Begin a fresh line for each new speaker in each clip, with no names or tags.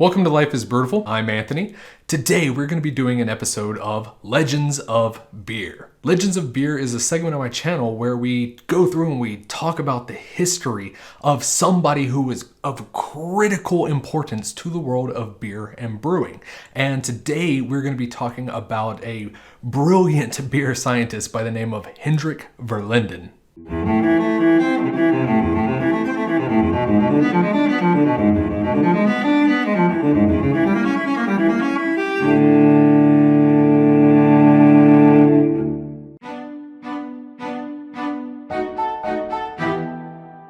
Welcome to Life is Brewtiful. I'm Anthony. Today we're going to be doing an episode of Legends of Beer. Legends of Beer is a segment on my channel where we go through and we talk about the history of somebody who was of critical importance to the world of beer and brewing. And today we're going to be talking about a brilliant beer scientist by the name of Hendrik Verlinden.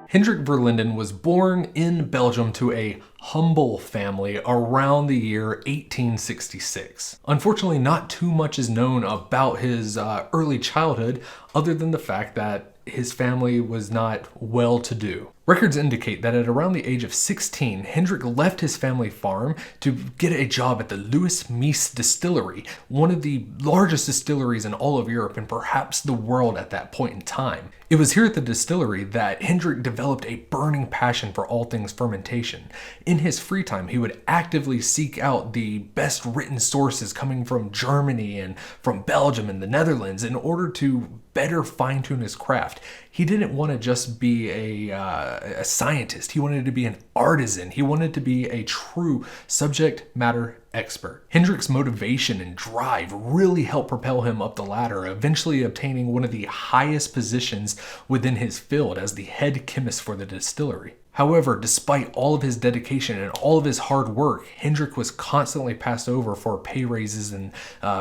Hendrik Verlinden was born in Belgium to a humble family around the year 1866. Unfortunately, not too much is known about his early childhood other than the fact that his family was not well-to-do. Records indicate that at around the age of 16, Hendrik left his family farm to get a job at the Louis Mies distillery, one of the largest distilleries in all of Europe and perhaps the world at that point in time. It was here at the distillery that Hendrik developed a burning passion for all things fermentation. In his free time, he would actively seek out the best written sources coming from Germany and from Belgium and the Netherlands in order to better fine-tune his craft. He didn't want to just be a scientist. He wanted to be an artisan. He wanted to be a true subject matter expert. Hendrik's motivation and drive really helped propel him up the ladder, eventually obtaining one of the highest positions within his field as the head chemist for the distillery. However, despite all of his dedication and all of his hard work, Hendrik was constantly passed over for pay raises and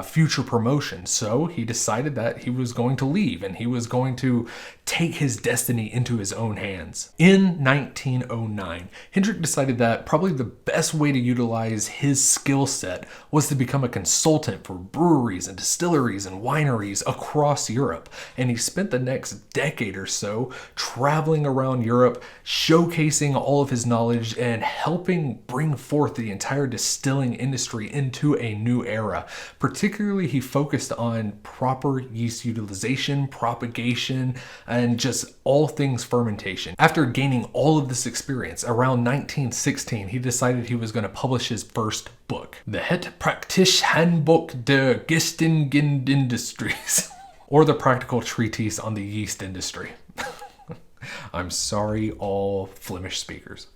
future promotions. So he decided that he was going to leave and he was going to take his destiny into his own hands. In 1909, Hendrik decided that probably the best way to utilize his skill set was to become a consultant for breweries and distilleries and wineries across Europe. And he spent the next decade or so traveling around Europe, showcasing all of his knowledge and helping bring forth the entire distilling industry into a new era. Particularly, he focused on proper yeast utilization, propagation, and just all things fermentation. After gaining all of this experience, around 1916, he decided he was going to publish his first book, the Het Praktisch Handboek der Gistingen Industries, or the Practical Treatise on the Yeast Industry. I'm sorry, all Flemish speakers.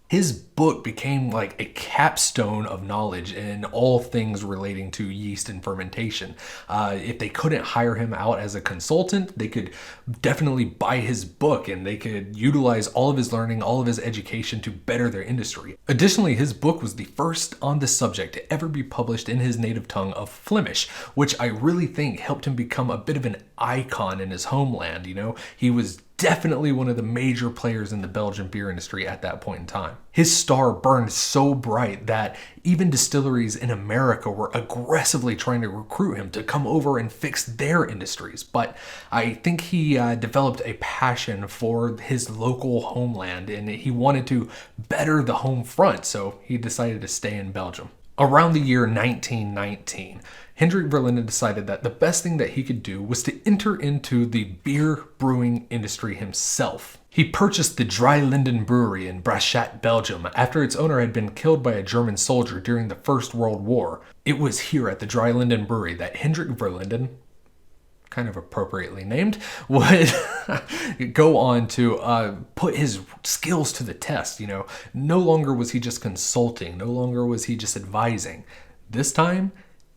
His book became like a capstone of knowledge in all things relating to yeast and fermentation. If they couldn't hire him out as a consultant, they could definitely buy his book and they could utilize all of his learning, all of his education to better their industry. Additionally, his book was the first on the subject to ever be published in his native tongue of Flemish, which I really think helped him become a bit of an icon in his homeland. You know, he was definitely one of the major players in the Belgian beer industry at that point in time. His star burned so bright that even distilleries in America were aggressively trying to recruit him to come over and fix their industries. But I think he developed a passion for his local homeland and he wanted to better the home front, so he decided to stay in Belgium. Around the year 1919, Hendrik Verlinden decided that the best thing that he could do was to enter into the beer brewing industry himself. He purchased the Dry Linden Brewery in Brachat, Belgium, after its owner had been killed by a German soldier during the First World War. It was here at the Dry Linden Brewery that Hendrik Verlinden, kind of appropriately named, would go on to put his skills to the test. You know, no longer was he just consulting, no longer was he just advising. This time,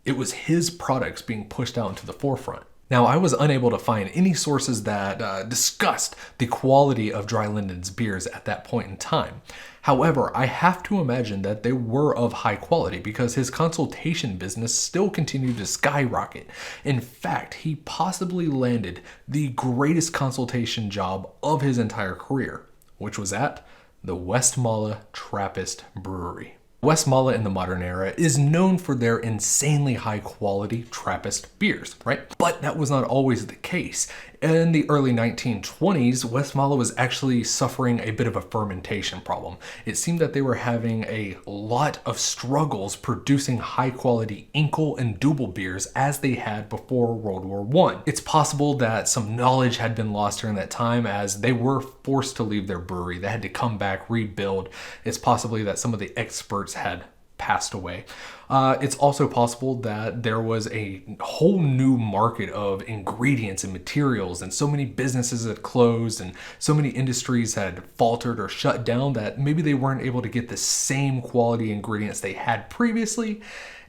it was his products being pushed out into the forefront. Now, I was unable to find any sources that discussed the quality of Dry Linden's beers at that point in time. However, I have to imagine that they were of high quality because his consultation business still continued to skyrocket. In fact, he possibly landed the greatest consultation job of his entire career, which was at the Westmalle Trappist Brewery. Westmalle in the modern era is known for their insanely high quality Trappist beers, right? But that was not always the case. In the early 1920s, Westmalle was actually suffering a bit of a fermentation problem. It seemed that they were having a lot of struggles producing high quality Inkel and Dubbel beers as they had before World War I. It's possible that some knowledge had been lost during that time as they were forced to leave their brewery. They had to come back, rebuild. It's possibly that some of the experts had passed away. It's also possible that there was a whole new market of ingredients and materials, and so many businesses had closed and so many industries had faltered or shut down that maybe they weren't able to get the same quality ingredients they had previously.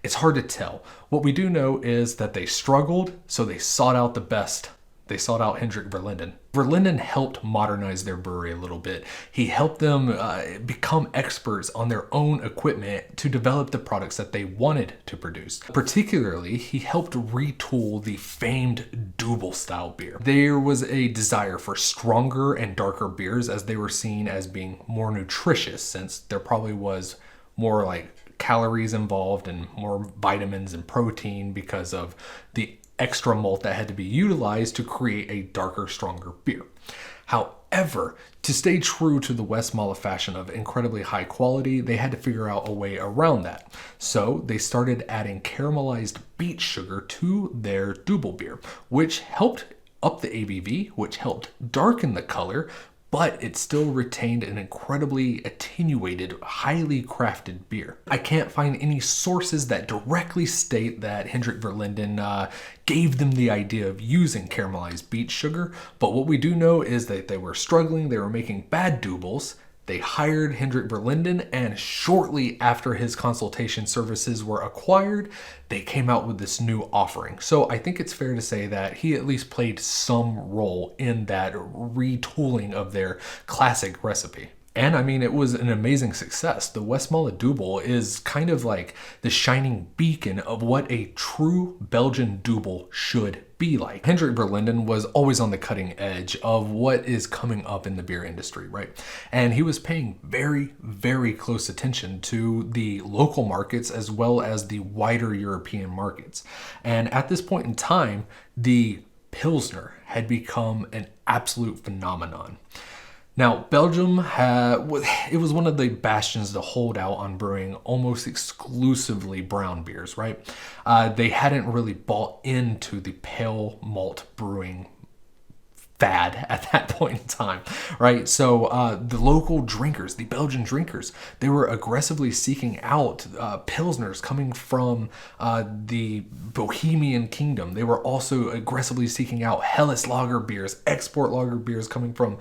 It's hard to tell. What we do know is that they struggled, so they sought out the best. They sought out Hendrik Verlinden. Verlinden helped modernize their brewery a little bit. He helped them become experts on their own equipment to develop the products that they wanted to produce. Particularly, he helped retool the famed Dubbel style beer. There was a desire for stronger and darker beers as they were seen as being more nutritious, since there probably was more like calories involved and more vitamins and protein because of the extra malt that had to be utilized to create a darker, stronger beer. However, to stay true to the Westmalle fashion of incredibly high quality, they had to figure out a way around that. So they started adding caramelized beet sugar to their Dubbel beer, which helped up the ABV, which helped darken the color, but it still retained an incredibly attenuated, highly crafted beer. I can't find any sources that directly state that Hendrik Verlinden gave them the idea of using caramelized beet sugar, but what we do know is that they were struggling, they were making bad Dubbels. They hired Hendrik Verlinden, and shortly after his consultation services were acquired, they came out with this new offering. So I think it's fair to say that he at least played some role in that retooling of their classic recipe. And I mean, it was an amazing success. The Westmalle Dubbel is kind of like the shining beacon of what a true Belgian Dubbel should be like. Hendrik Verlinden was always on the cutting edge of what is coming up in the beer industry, right? And he was paying very, very close attention to the local markets as well as the wider European markets. And at this point in time, the Pilsner had become an absolute phenomenon. Now, Belgium it was one of the bastions to hold out on brewing almost exclusively brown beers, right? They hadn't really bought into the pale malt brewing fad at that point in time, right? So the local drinkers, the Belgian drinkers, they were aggressively seeking out Pilsners coming from the Bohemian Kingdom. They were also aggressively seeking out Helles lager beers, export lager beers coming from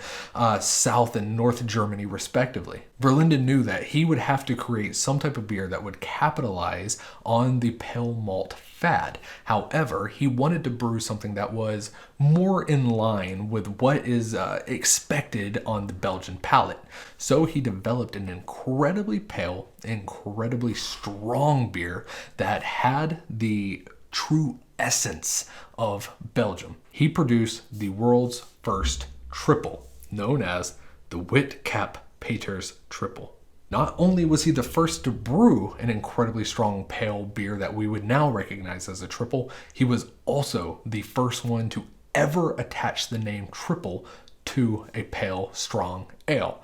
South and North Germany, respectively. Verlinden knew that he would have to create some type of beer that would capitalize on the pale malt fad. However, he wanted to brew something that was more in line with what is expected on the Belgian palate. So he developed an incredibly pale, incredibly strong beer that had the true essence of Belgium. He produced the world's first triple, known as the Whitcap Paters Triple. Not only was he the first to brew an incredibly strong pale beer that we would now recognize as a triple, he was also the first one to ever attach the name triple to a pale, strong ale.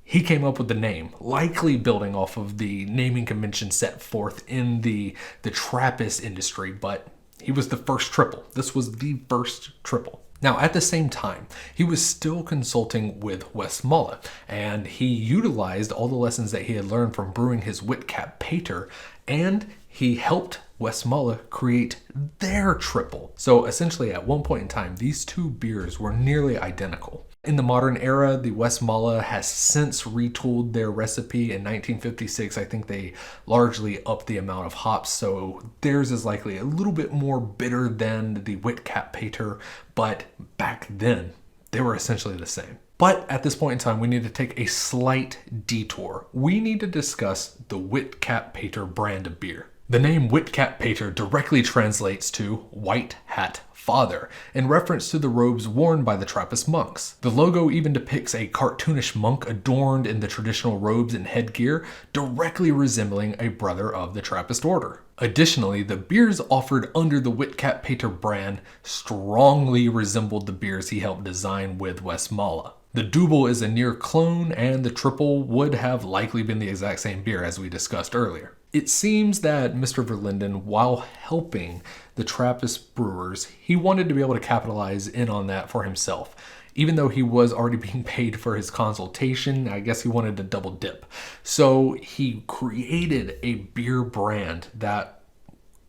He came up with the name, likely building off of the naming convention set forth in the Trappist industry, but he was the first triple. This was the first triple. Now, at the same time, he was still consulting with Westmalle, and he utilized all the lessons that he had learned from brewing his Whitcap Pater, and he helped Westmalle create their triple. So essentially, at one point in time, these two beers were nearly identical. In the modern era, the Westmalle has since retooled their recipe. In 1956, I think they largely upped the amount of hops, so theirs is likely a little bit more bitter than the Whitcap Pater, but back then, they were essentially the same. But at this point in time, we need to take a slight detour. We need to discuss the Whitcap Pater brand of beer. The name Whitcap Pater directly translates to White Hat Father, in reference to the robes worn by the Trappist monks. The logo even depicts a cartoonish monk adorned in the traditional robes and headgear, directly resembling a brother of the Trappist order. Additionally, the beers offered under the Whitcap Pater brand strongly resembled the beers he helped design with Westmalle. The Dubbel is a near clone, and the triple would have likely been the exact same beer as we discussed earlier. It seems that Mr. Verlinden, while helping the Trappist brewers, he wanted to be able to capitalize in on that for himself. Even though he was already being paid for his consultation, I guess he wanted to double dip. So he created a beer brand that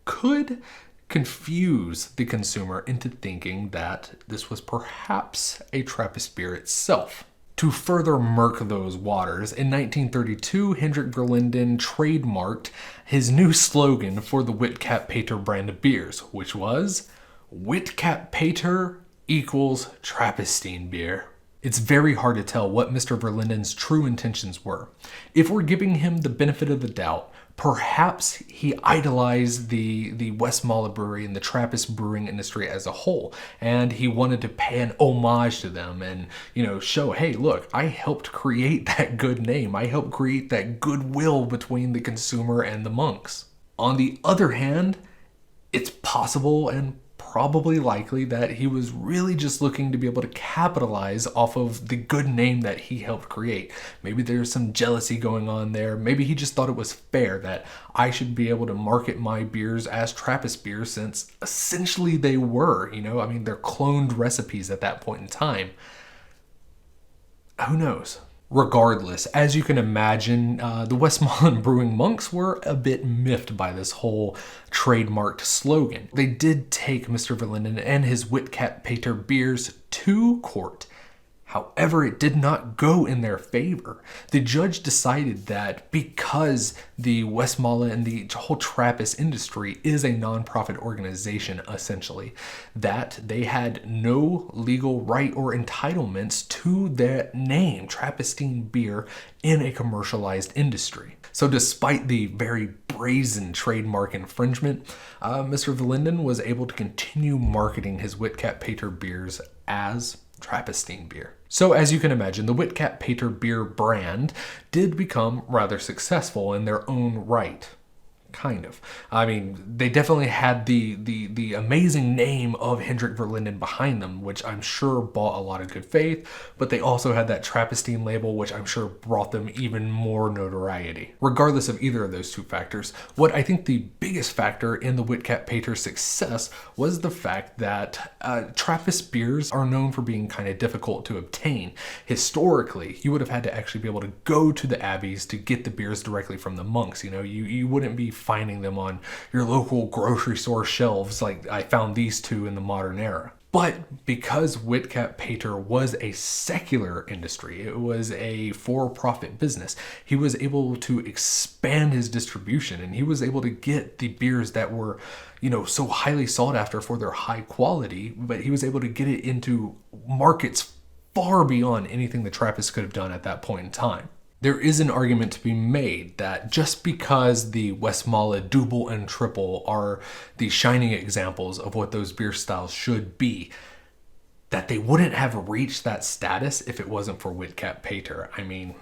could confuse the consumer into thinking that this was perhaps a Trappist beer itself. To further murk those waters, in 1932, Hendrik Verlinden trademarked his new slogan for the Whitcap Pater brand of beers, which was Whitcap Pater equals Trappistine beer. It's very hard to tell what Mr. Verlinden's true intentions were. If we're giving him the benefit of the doubt, perhaps he idolized the Westmalle Brewery and the Trappist brewing industry as a whole, and he wanted to pay an homage to them and, show, hey, look, I helped create that good name. I helped create that goodwill between the consumer and the monks. On the other hand, it's possible and probably likely that he was really just looking to be able to capitalize off of the good name that he helped create. Maybe there's some jealousy going on there. Maybe he just thought it was fair that I should be able to market my beers as Trappist beers, since essentially they were, they're cloned recipes at that point in time. Who knows? Regardless, as you can imagine, the Westmalle Brewing monks were a bit miffed by this whole trademarked slogan. They did take Mr. Verlinden and his Whitcap Pater beers to court. However, it did not go in their favor. The judge decided that because the Westmalle and the whole Trappist industry is a non-profit organization, essentially, that they had no legal right or entitlements to their name, Trappistine beer, in a commercialized industry. So despite the very brazen trademark infringement, Mr. Verlinden was able to continue marketing his Whitcap Pater beers as Trappistine beer. So as you can imagine, the Whitcap Pater beer brand did become rather successful in their own right. Kind of. They definitely had the amazing name of Hendrik Verlinden behind them, which I'm sure bought a lot of good faith, but they also had that Trappistine label, which I'm sure brought them even more notoriety. Regardless of either of those two factors, what I think the biggest factor in the Whitcap Pater's success was the fact that Trappist beers are known for being kind of difficult to obtain. Historically, you would have had to actually be able to go to the abbeys to get the beers directly from the monks. You wouldn't be finding them on your local grocery store shelves like I found these two in the modern era. But because Whitcap Pater was a secular industry, it was a for-profit business, he was able to expand his distribution, and he was able to get the beers that were, so highly sought after for their high quality, but he was able to get it into markets far beyond anything the Trappists could have done at that point in time. There is an argument to be made that just because the Westmalle Dubbel and Tripel are the shining examples of what those beer styles should be, that they wouldn't have reached that status if it wasn't for Whitcap Pater.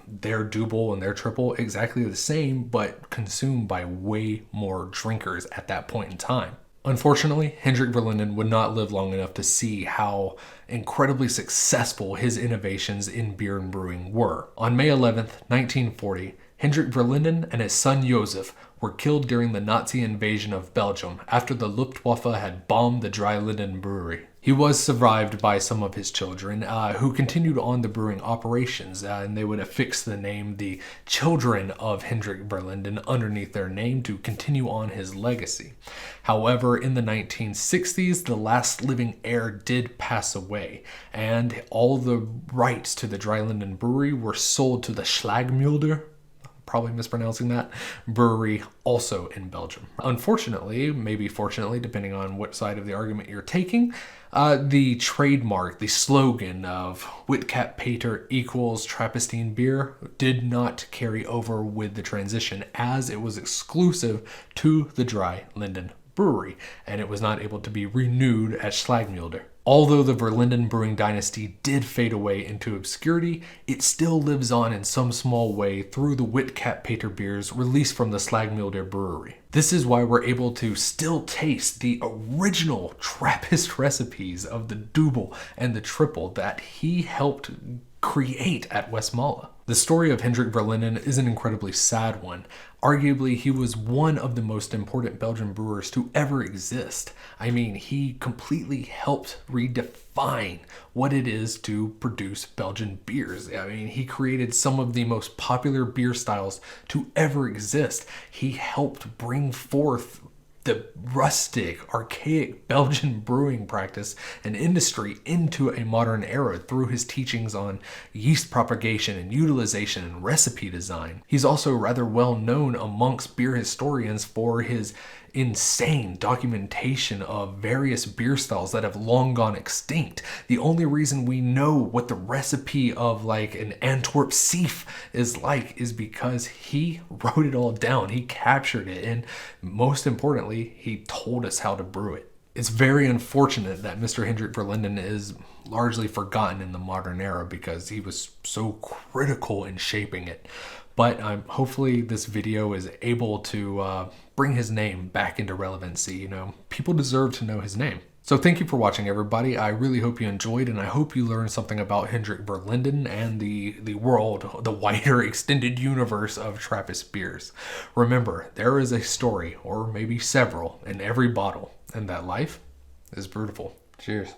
Their Dubbel and their Tripel exactly the same, but consumed by way more drinkers at that point in time. Unfortunately, Hendrik Verlinden would not live long enough to see how incredibly successful his innovations in beer and brewing were. On May 11th, 1940, Hendrik Verlinden and his son Josef were killed during the Nazi invasion of Belgium after the Luftwaffe had bombed the Dreilinden brewery. He was survived by some of his children who continued on the brewing operations, and they would affix the name the Children of Hendrik Verlinden underneath their name to continue on his legacy. However, in the 1960s, the last living heir did pass away, and all the rights to the Dreilinden brewery were sold to the Slagmulder, probably mispronouncing that, brewery also in Belgium. Unfortunately, maybe fortunately, depending on what side of the argument you're taking, the trademark, the slogan of Whitcap Pater equals Trappistine beer did not carry over with the transition, as it was exclusive to the Dreilinden brewery, and it was not able to be renewed at Slagmulder. Although the Verlinden brewing dynasty did fade away into obscurity, it still lives on in some small way through the Whitcap Pater beers released from the Slagmulder brewery. This is why we're able to still taste the original Trappist recipes of the Dubbel and the Tripel that he helped create at Westmalle. The story of Hendrik Verlinden is an incredibly sad one. Arguably, he was one of the most important Belgian brewers to ever exist. I mean, he completely helped redefine what it is to produce Belgian beers. I mean, he created some of the most popular beer styles to ever exist. He helped bring forth the rustic, archaic Belgian brewing practice and industry into a modern era through his teachings on yeast propagation and utilization and recipe design. He's also rather well known amongst beer historians for his insane documentation of various beer styles that have long gone extinct. The only reason we know what the recipe of like an Antwerp Sief is like is because he wrote it all down. He captured it, and most importantly, he told us how to brew it. It's very unfortunate that Mr. Hendrik Verlinden is largely forgotten in the modern era because he was so critical in shaping it. But hopefully this video is able to bring his name back into relevancy. You know, people deserve to know his name. So thank you for watching, everybody. I really hope you enjoyed, and I hope you learned something about Hendrik Verlinden and the world, the wider extended universe of Trappist beers. Remember, there is a story, or maybe several, in every bottle, and that life is brewtiful. Cheers.